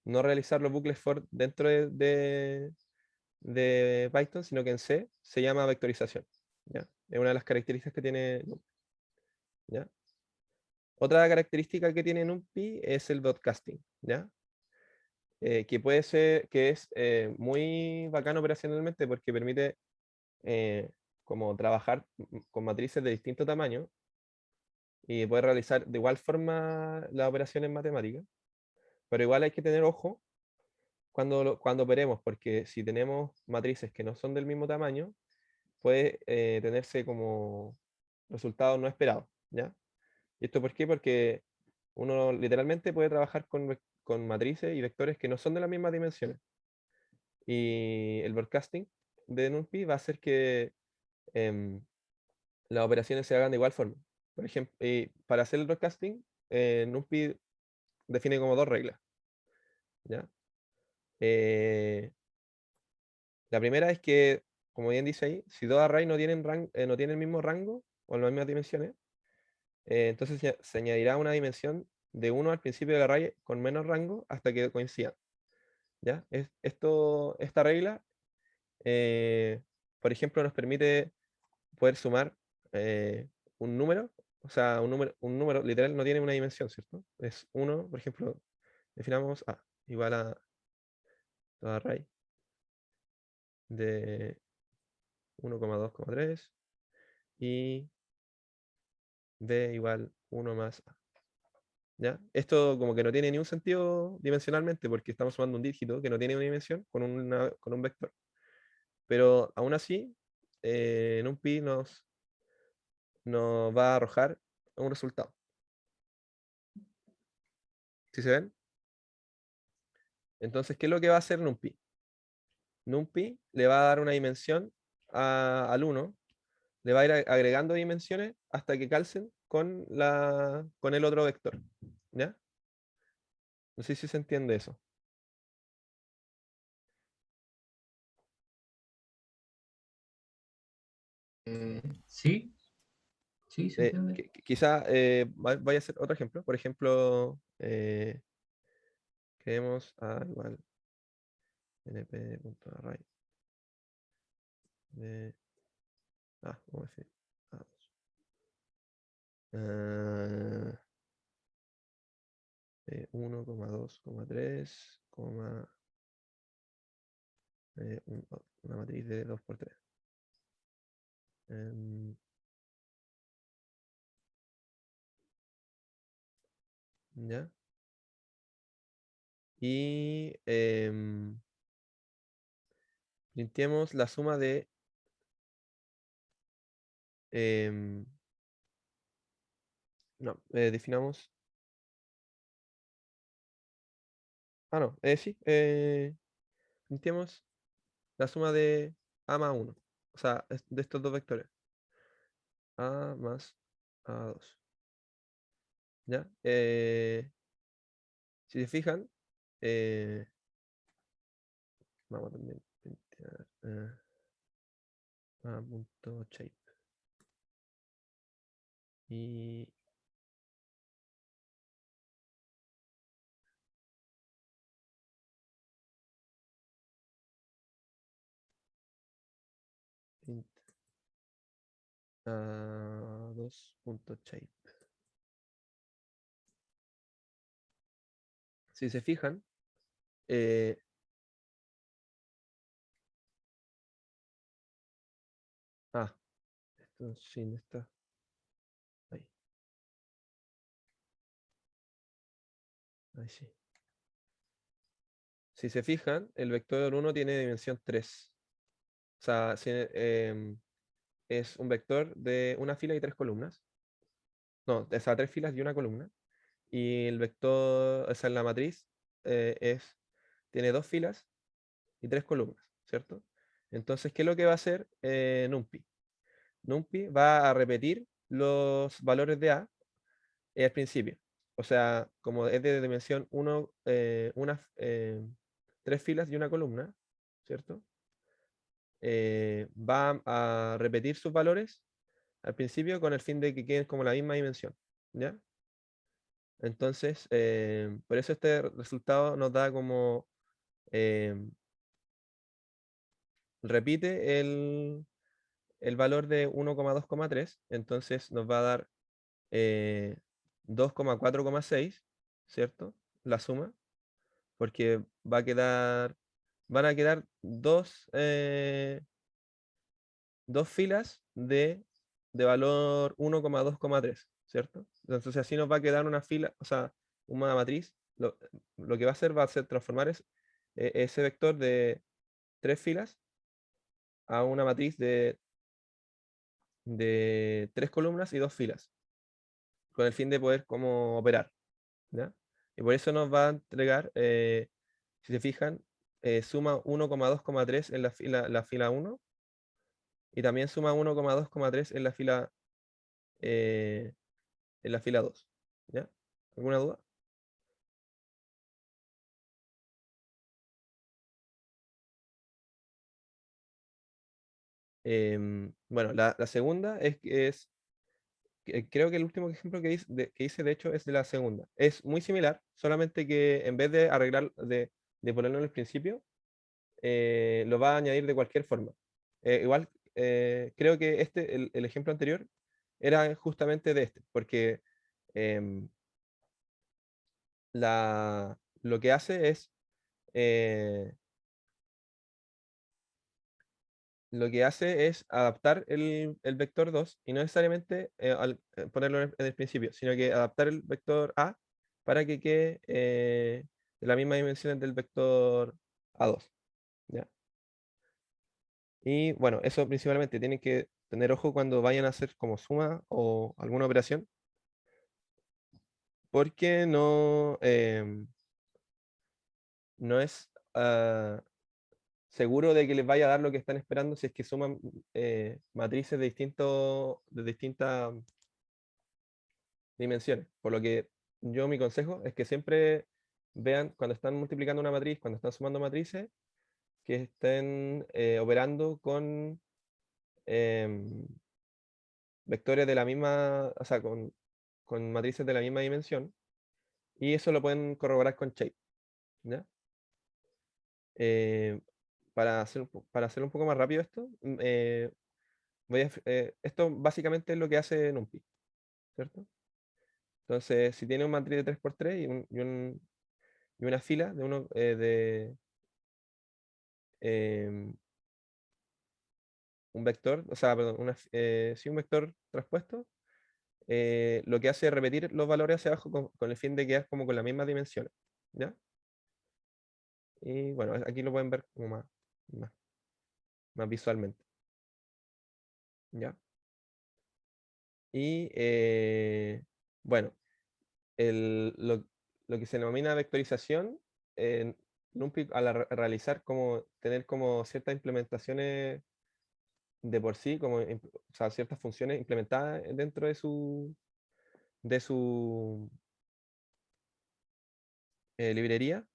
no realizar los bucles for dentro de Python, sino que en C se llama vectorización. ¿Ya? Es una de las características que tiene NumPy. ¿Ya? Otra característica que tiene NumPy es el broadcasting, ¿ya? Que puede ser, que es muy bacán operacionalmente porque permite como trabajar con matrices de distinto tamaño y poder realizar de igual forma las operaciones matemáticas, pero igual hay que tener ojo cuando operemos, porque si tenemos matrices que no son del mismo tamaño, puede tenerse como resultados no esperados, ¿ya? ¿Y esto por qué? Porque uno literalmente puede trabajar con matrices y vectores que no son de las mismas dimensiones. Y el broadcasting de NumPy va a hacer que em, las operaciones se hagan de igual forma. Por ejemplo, para hacer el broadcasting, NumPy define como dos reglas, ¿ya? La primera es que, como bien dice ahí, si dos arrays no tienen, no tienen el mismo rango o las mismas dimensiones, entonces se añadirá una dimensión de 1 al principio del array con menos rango hasta que coincidan. ¿Ya? Esta regla, por ejemplo, nos permite poder sumar un número, o sea, un número literal no tiene una dimensión, ¿cierto? Es 1, por ejemplo, definamos A igual a todo array de 1,2,3 y B igual 1 más A. ¿Ya? Esto como que no tiene ni un sentido dimensionalmente porque estamos sumando un dígito que no tiene una dimensión con un vector. Pero aún así, NumPy nos va a arrojar un resultado. ¿Sí se ven? Entonces, ¿qué es lo que va a hacer NumPy? NumPy le va a dar una dimensión al 1, le va a ir agregando dimensiones hasta que calcen con el otro vector. ¿Ya? No sé si se entiende eso. Sí, sí, se entiende. Quizá vaya a ser otro ejemplo. Por ejemplo, creemos a igual np.array de vamos a decir A2. 1,2,3, una matriz de 2 por 3. ¿Ya? Y printemos la suma de no, definamos. No, sí, printemos la suma de A más 1. O sea, de estos dos vectores. A más A2. ¿Ya? Si se fijan, vamos a también printear A.shape. Y print A2.shape. Si se fijan, esto sin esta. Ahí. Ahí sí. Si se fijan, el vector 1 tiene dimensión 3. O sea, es un vector de una fila y 3 columnas. No, o sea, 3 filas y una columna. Y el vector, o sea, la matriz tiene 2 filas y 3 columnas, ¿cierto? Entonces, ¿qué es lo que va a hacer NumPy? NumPy va a repetir los valores de A al principio. O sea, como es de dimensión 1, 3 filas y una columna, ¿cierto? Va a repetir sus valores al principio con el fin de que queden como la misma dimensión, ¿ya? Entonces, por eso este resultado nos da como, repite el valor de 1,2,3, entonces nos va a dar 2,4,6, ¿cierto? La suma, porque van a quedar dos filas de valor 1,2,3, ¿cierto? Entonces así nos va a quedar una fila, o sea, una matriz. Lo que va a ser transformar ese vector de 3 filas a una matriz de 3 columnas y 2 filas, con el fin de poder como operar, ¿ya? Y por eso nos va a entregar, si se fijan, suma 1,2,3 en la fila 1 y también suma 1,2,3 eh, en la fila 2, ¿ya? ¿Alguna duda? Bueno, la segunda creo que el último ejemplo que hice, de hecho, es de la segunda. Es muy similar, solamente que en vez de de ponerlo en el principio, lo va a añadir de cualquier forma. Igual, creo que el ejemplo anterior era justamente de este, porque em, lo que hace es, eh, adaptar el vector 2 y no necesariamente ponerlo en el principio, sino que adaptar el vector A para que quede de la misma dimensión del vector A2, ¿ya? Y bueno, eso principalmente tienen que tener ojo cuando vayan a hacer como suma o alguna operación, porque no es seguro de que les vaya a dar lo que están esperando si es que suman matrices de distintas dimensiones. Por lo que mi consejo es que siempre vean cuando están multiplicando una matriz, cuando están sumando matrices, que estén operando con em, vectores de la misma, o sea, con matrices de la misma dimensión, y eso lo pueden corroborar con shape, ¿ya? Eh, para hacer un poco más rápido esto, esto básicamente es lo que hace NumPy, ¿cierto? Entonces, si tiene un matriz de 3x3 y una fila de em, un vector, o sea, perdón, sí, un vector traspuesto, lo que hace es repetir los valores hacia abajo con el fin de quedar como con las mismas dimensiones, ¿ya? Y bueno, aquí lo pueden ver como más, más visualmente, ¿ya? Y bueno, lo que se denomina vectorización, en NumPy, realizar como tener como ciertas implementaciones de por sí, o sea, ciertas funciones implementadas dentro de su librería,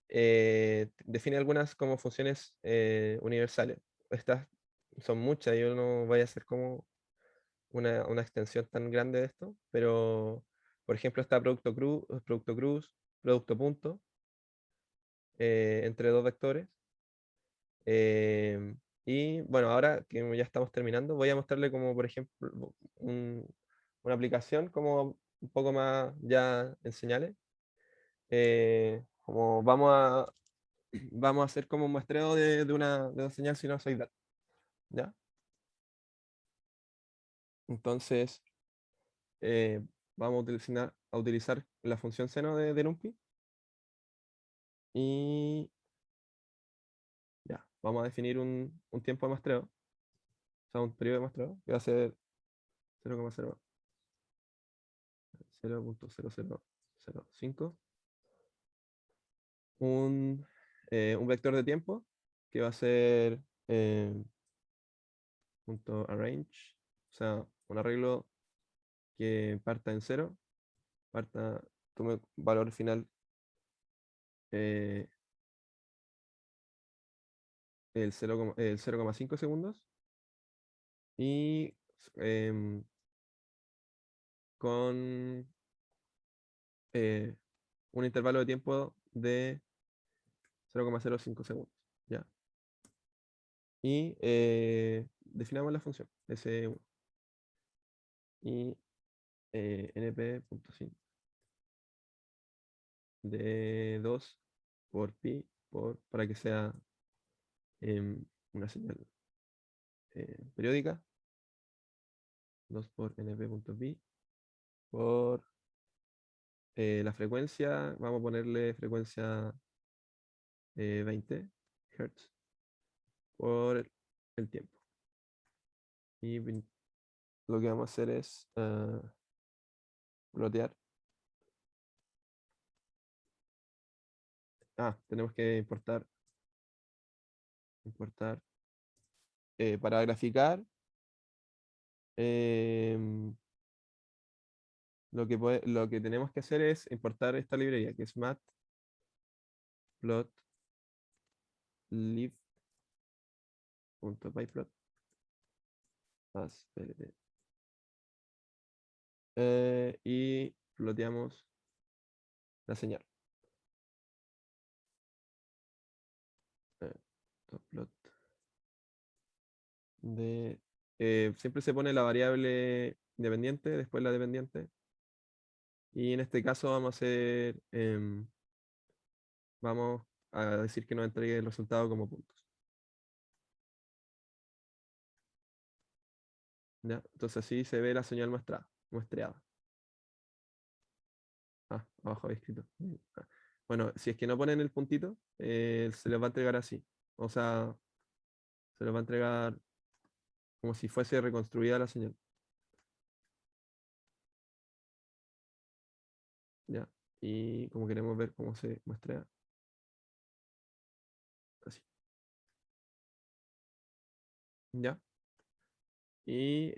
define algunas como funciones universales. Estas son muchas, yo no voy a hacer como una extensión tan grande de esto, pero por ejemplo está producto cruz, producto punto, entre dos vectores. Y bueno, ahora que ya estamos terminando, voy a mostrarle como por ejemplo una aplicación como un poco más ya en señales. Como vamos a hacer como un muestreo de una señal sinusoidal, ¿ya? Entonces, eh, vamos a utilizar la función seno de NumPy y ya, vamos a definir un tiempo de muestreo, o sea, un periodo de muestreo que va a ser 0,005, un vector de tiempo que va a ser punto arrange, o sea, un arreglo que parta en 0, tome valor final eh, el 0,5 segundos y em, con un intervalo de tiempo de 0,05 segundos. ¿Ya? Y definamos la función S1 y np.sin de 2 por pi para que sea una señal periódica. 2 por np.pi por la frecuencia, vamos a ponerle frecuencia 20 Hz por el tiempo. Y lo que vamos a hacer es plotear. Tenemos que importar para graficar em, lo que tenemos que hacer es importar esta librería que es matplotlib.pyplot as plt. Y ploteamos la señal. Plot siempre se pone la variable independiente, después la dependiente. Y en este caso vamos a hacer, vamos a decir que nos entregue el resultado como puntos. ¿Ya? Entonces así se ve la señal muestreada. Abajo había escrito. Bueno, si es que no ponen el puntito, se les va a entregar así. O sea, se les va a entregar como si fuese reconstruida la señal. ¿Ya? Y como queremos ver cómo se muestra, así. ¿Ya? Y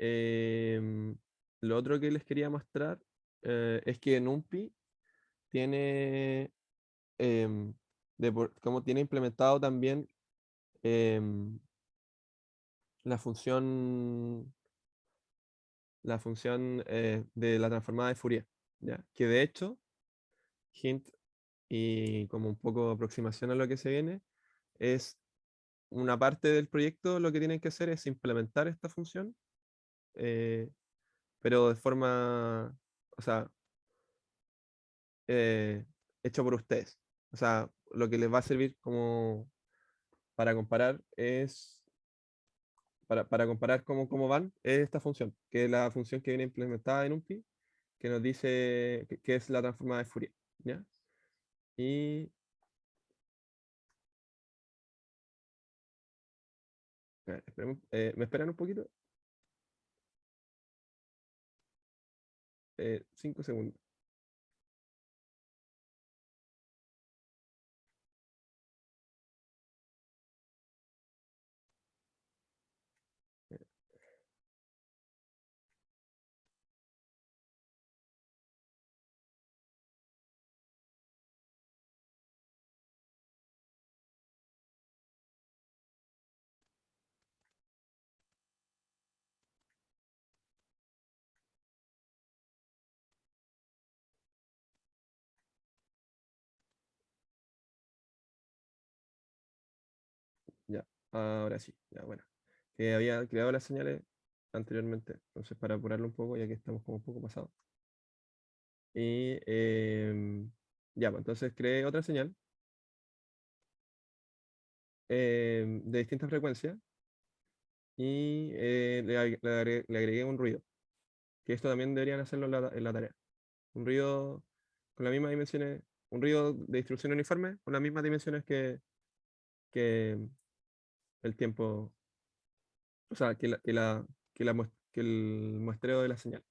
lo otro que les quería mostrar es que NumPy tiene, como tiene implementado también em, la función, de la transformada de Fourier, ¿ya? Que de hecho, hint y como un poco aproximación a lo que se viene, es una parte del proyecto lo que tienen que hacer es implementar esta función, pero de forma, o sea, eh, hecho por ustedes. O sea, lo que les va a servir como para comparar para comparar cómo van, es esta función, que es la función que viene implementada en UMPI, que nos dice que es la transformada de Fourier, ¿ya? Y ¿me esperan un poquito? 5 segundos. Ya, ahora sí, ya bueno. Que había creado las señales anteriormente, entonces para apurarlo un poco, ya que estamos como un poco pasados. Y ya, pues entonces creé otra señal de distintas frecuencias y le agregué un ruido, que esto también deberían hacerlo en la tarea. Un ruido con las mismas dimensiones, un ruido de distribución uniforme con las mismas dimensiones que el tiempo, o sea, que el muestreo de la señal.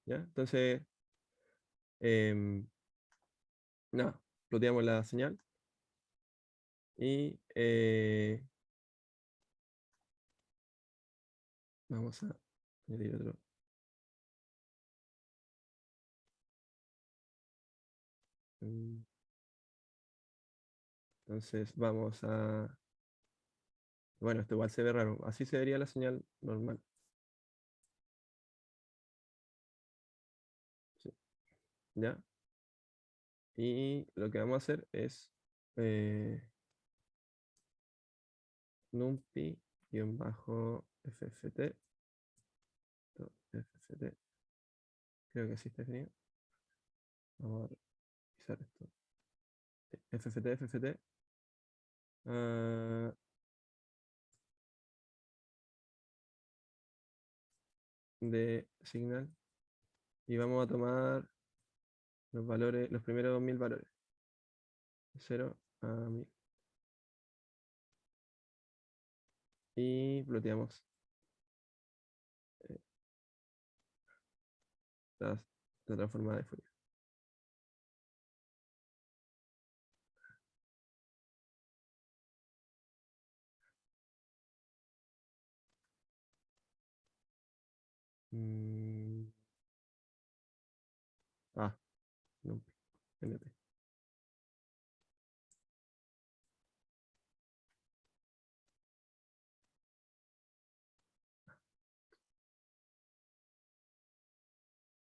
¿Ya? Entonces, nada, ploteamos la señal y vamos a añadir otro. Entonces vamos a... Bueno, esto igual se ve raro. Así se vería la señal normal. ¿Ya? Y lo que vamos a hacer es numpy-fft, fft, creo que así está definido. Vamos a revisar esto. Sí, fft, ah, de signal, y vamos a tomar los valores, los primeros 1000 valores, 0 a 1000, y ploteamos eh, la transformada de Fourier. Mm, ah, no, NP.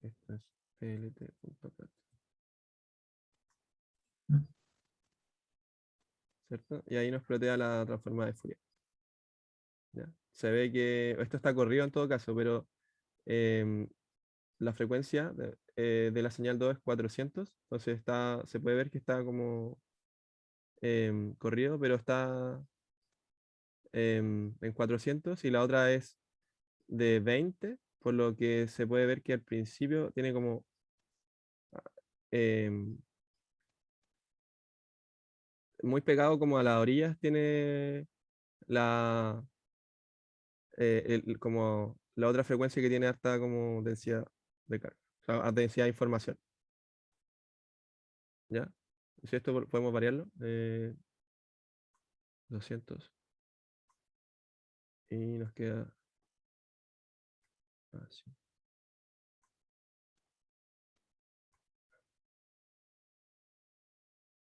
Esto es plt.cat, ¿cierto? Y ahí nos plotea la transformada de Fourier. ¿Ya? Se ve que esto está corrido en todo caso, pero la frecuencia de la señal 2 es 400, entonces se puede ver que está como corrido, pero está en 400, y la otra es de 20, por lo que se puede ver que al principio tiene como em, muy pegado como a las orillas, tiene la como la otra frecuencia que tiene harta como densidad de carga, o sea, densidad de información. ¿Ya? Si esto podemos variarlo, 200, y nos queda así.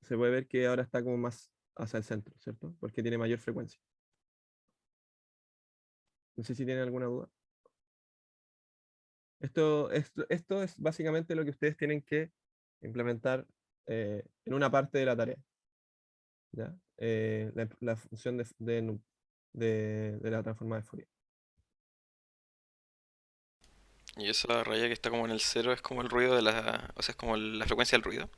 Se puede ver que ahora está como más hacia el centro, ¿cierto? Porque tiene mayor frecuencia. No sé si tienen alguna duda. Esto es básicamente lo que ustedes tienen que implementar en una parte de la tarea. ¿Ya? La función de la transformada de Fourier. Y esa raya que está como en el cero es como el ruido de la... O sea, es como la frecuencia del ruido.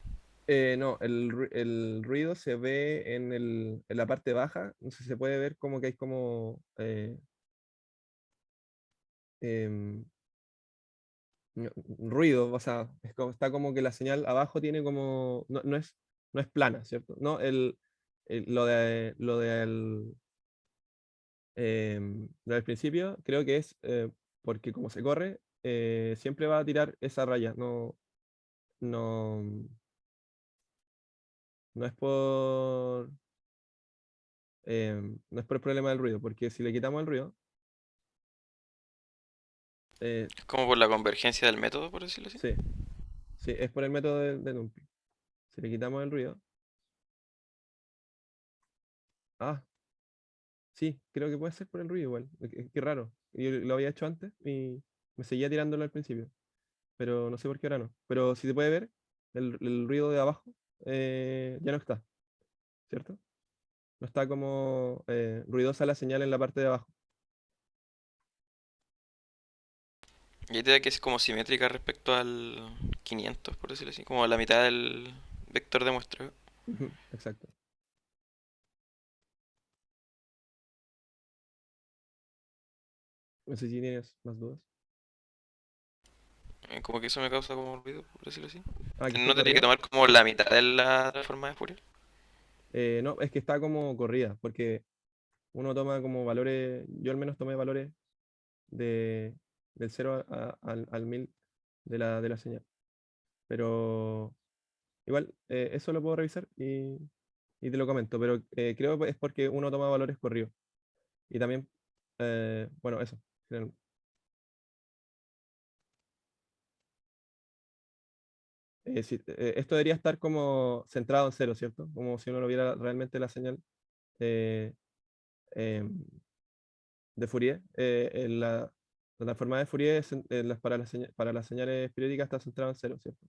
No, el ruido se ve en la parte baja, entonces se puede ver como que hay como em, ruido, o sea, está como que la señal abajo tiene como, no es plana, ¿cierto? No, lo del principio creo que es porque como se corre, siempre va a tirar esa raya, no, no es no es por el problema del ruido, porque si le quitamos el ruido, eh, Es como por la convergencia del método, por decirlo así. sí, sí, es por el método de NumPy. Si le quitamos el ruido, ah, sí, creo que puede ser por el ruido igual. Qué raro. Yo lo había hecho antes y me seguía tirándolo al principio, pero no sé por qué ahora no. Pero si se puede ver, el ruido de abajo ya no está, ¿cierto? No está como ruidosa la señal en la parte de abajo. Y ahí te da que es como simétrica respecto al 500, por decirlo así. Como la mitad del vector de muestreo. Ujú, exacto. No sé si tienes más dudas. Como que eso me causa como ruido, por decirlo así. Ah, que esté No tendría que corrida. tomar como la mitad de la transforma de Fourier. No, es que está como corrida, porque uno toma como valores, yo al menos tomé valores de, del 0 al 1000 de la señal. Pero igual, eso lo puedo revisar y te lo comento, pero creo que es porque uno toma valores corridos. Y también, bueno, eso. Sí, esto debería estar como centrado en cero, ¿cierto? Como si uno lo viera realmente la señal eh, em, de Fourier. La transformada de Fourier para las señales periódicas está centrada en cero, ¿cierto?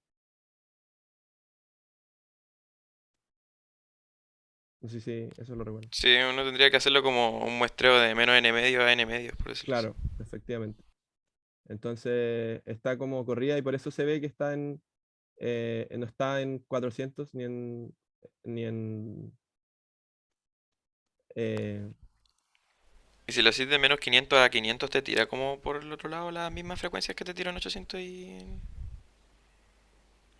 No sé si eso lo recuerdo. Sí, uno tendría que hacerlo como un muestreo de menos n medio a n medio, por decirlo así. Claro, efectivamente. Entonces está como corrida y por eso se ve que está no está en 400 ni en eh, Y si lo haces de menos 500 a 500, te tira como por el otro lado las mismas frecuencias que te tiró en 800 y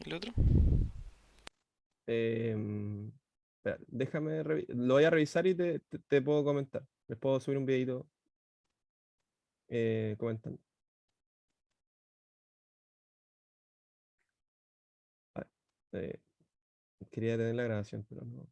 el otro. espera, lo voy a revisar y te puedo comentar. Les puedo subir un videito comentando. Ah, eh, quería tener la grabación, pero no.